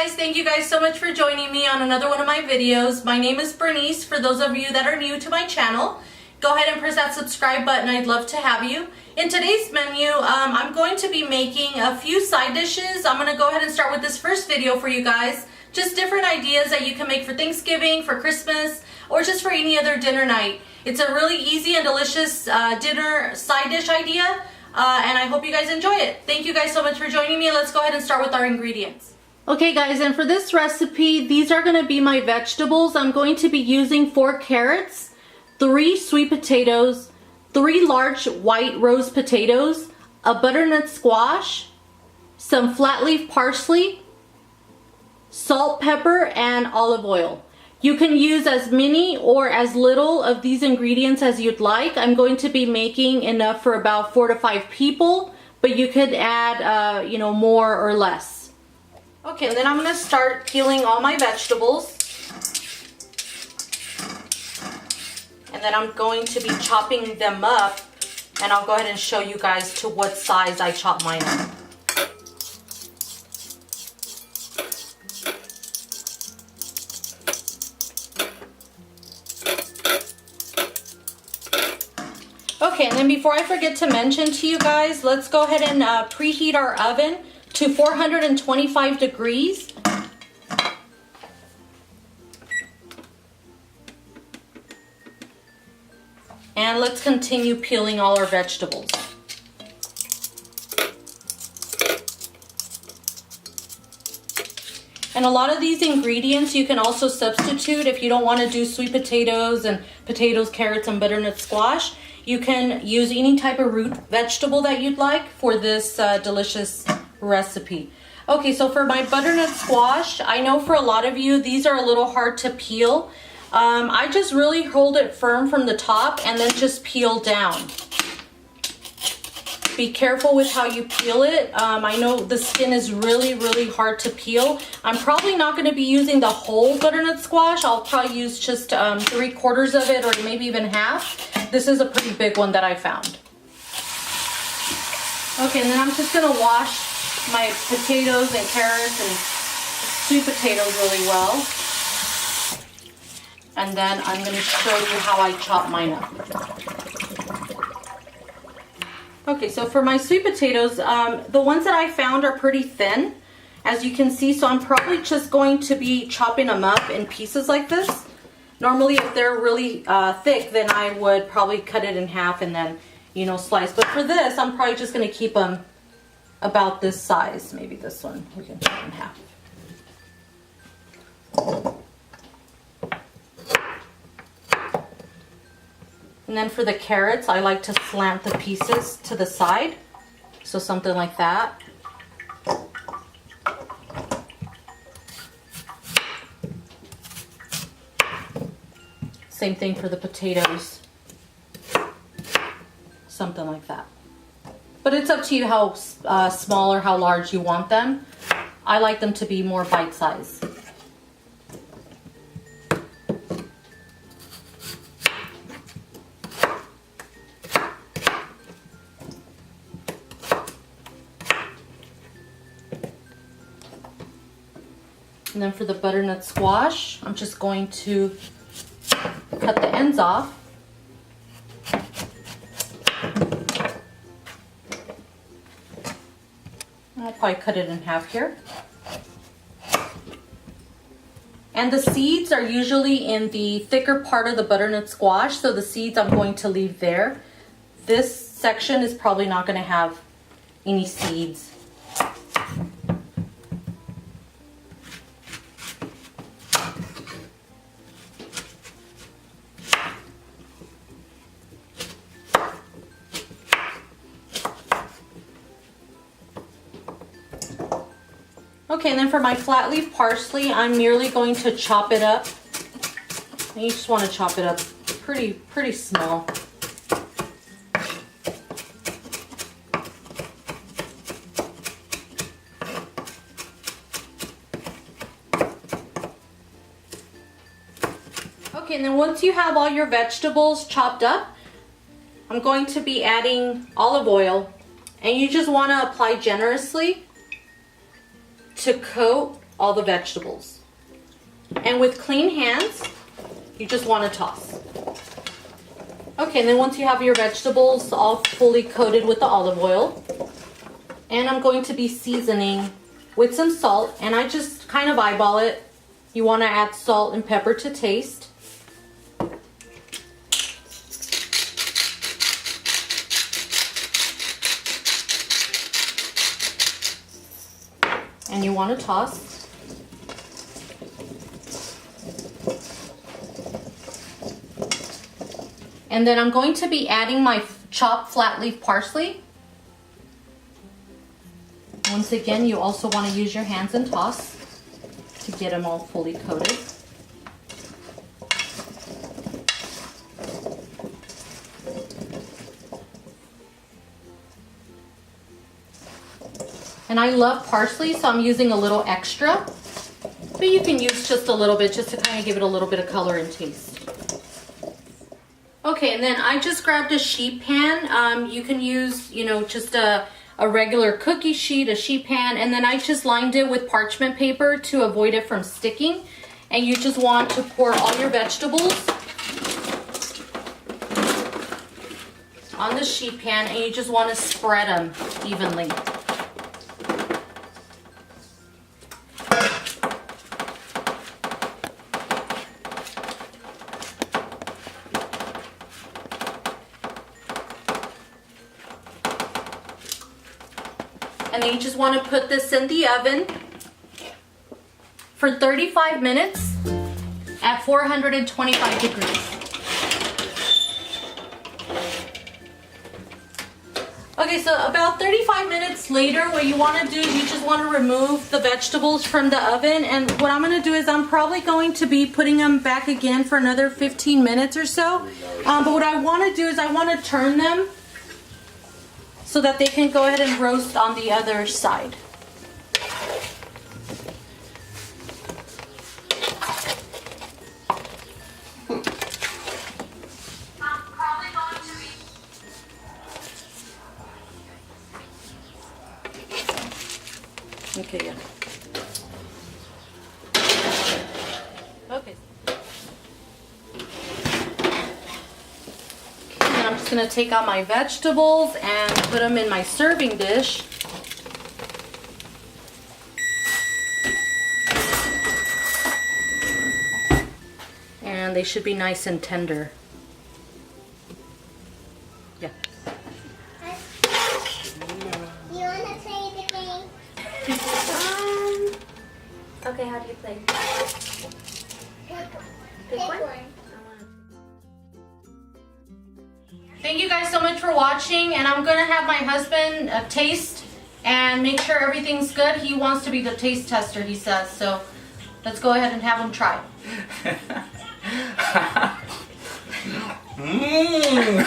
guys, thank you guys so much for joining me on another one of my videos. My name is Bernice. For those of you that are new to my channel, go ahead and press that subscribe button. I'd love to have you. In today's menu, I'm going to be making a few side dishes. I'm going to go ahead and start with this first video for you guys. Just different ideas that you can make for Thanksgiving, for Christmas, or just for any other dinner night. It's a really easy and delicious dinner side dish idea, and I hope you guys enjoy it. Thank you guys so much for joining me. Let's go ahead and start with our ingredients. Okay guys, and for this recipe, these are going to be my vegetables. I'm going to be using 4 carrots, 3 sweet potatoes, 3 large white rose potatoes, a butternut squash, some flat leaf parsley, salt, pepper, and olive oil. You can use as many or as little of these ingredients as you'd like. I'm going to be making enough for about 4 to 5 people, but you could add, more or less. Okay, and then I'm going to start peeling all my vegetables. And then I'm going to be chopping them up, and I'll go ahead and show you guys to what size I chop mine up. Okay, and then before I forget to mention to you guys, let's go ahead and preheat our oven to 425 degrees. And let's continue peeling all our vegetables. And a lot of these ingredients you can also substitute if you don't want to do sweet potatoes and potatoes, carrots, and butternut squash. You can use any type of root vegetable that you'd like for this delicious recipe. Okay, so for my butternut squash, I know for a lot of you these are a little hard to peel. I just really hold it firm from the top and then just peel down. Be careful with how you peel it. I know the skin is really hard to peel. I'm probably not going to be using the whole butternut squash. I'll probably use just 3/4 of it, or maybe even half. This is a pretty big one that I found. Okay, and then I'm just going to wash my potatoes and carrots and sweet potatoes really well. And then I'm going to show you how I chop mine up. Okay, so for my sweet potatoes, the ones that I found are pretty thin, as you can see, so I'm probably just going to be chopping them up in pieces like this. Normally, if they're really thick, then I would probably cut it in half and then, slice. But for this, I'm probably just going to keep them about this size. Maybe this one we can cut in half. And then for the carrots, I like to slant the pieces to the side. So something like that. Same thing for the potatoes. Something like that. But it's up to you how small or how large you want them. I like them to be more bite-sized. And then for the butternut squash, I'm just going to cut the ends off. I'll probably cut it in half here. And the seeds are usually in the thicker part of the butternut squash, so the seeds I'm going to leave there. This section is probably not going to have any seeds. Okay, and then for my flat leaf parsley, I'm merely going to chop it up. And you just want to chop it up pretty small. Okay, and then once you have all your vegetables chopped up, I'm going to be adding olive oil, and you just want to apply generously to coat all the vegetables. And with clean hands, you just want to toss. Okay, and then once you have your vegetables all fully coated with the olive oil, and I'm going to be seasoning with some salt, and I just kind of eyeball it. You want to add salt and pepper to taste. And you want to toss. And then I'm going to be adding my chopped flat leaf parsley. Once again, you also want to use your hands and toss to get them all fully coated. And I love parsley, so I'm using a little extra. But you can use just a little bit just to kind of give it a little bit of color and taste. Okay, and then I just grabbed a sheet pan. You can use, just a regular cookie sheet, a sheet pan, and then I just lined it with parchment paper to avoid it from sticking. And you just want to pour all your vegetables on the sheet pan, and you just want to spread them evenly. And then you just want to put this in the oven for 35 minutes at 425 degrees. Okay, so about 35 minutes later, what you want to do, you just want to remove the vegetables from the oven. And what I'm going to do is I'm probably going to be putting them back again for another 15 minutes or so. But what I want to do is I want to turn them so that they can go ahead and roast on the other side. Okay, yeah. Okay. And I'm just going to take out my vegetables and put them in my serving dish. And they should be nice and tender. Yeah. You want to play the game? Okay, how do you play? Pick one. Thank you guys so much for watching, and I'm gonna have my husband taste and make sure everything's good. He wants to be the taste tester, he says, so let's go ahead and have him try. Mmm.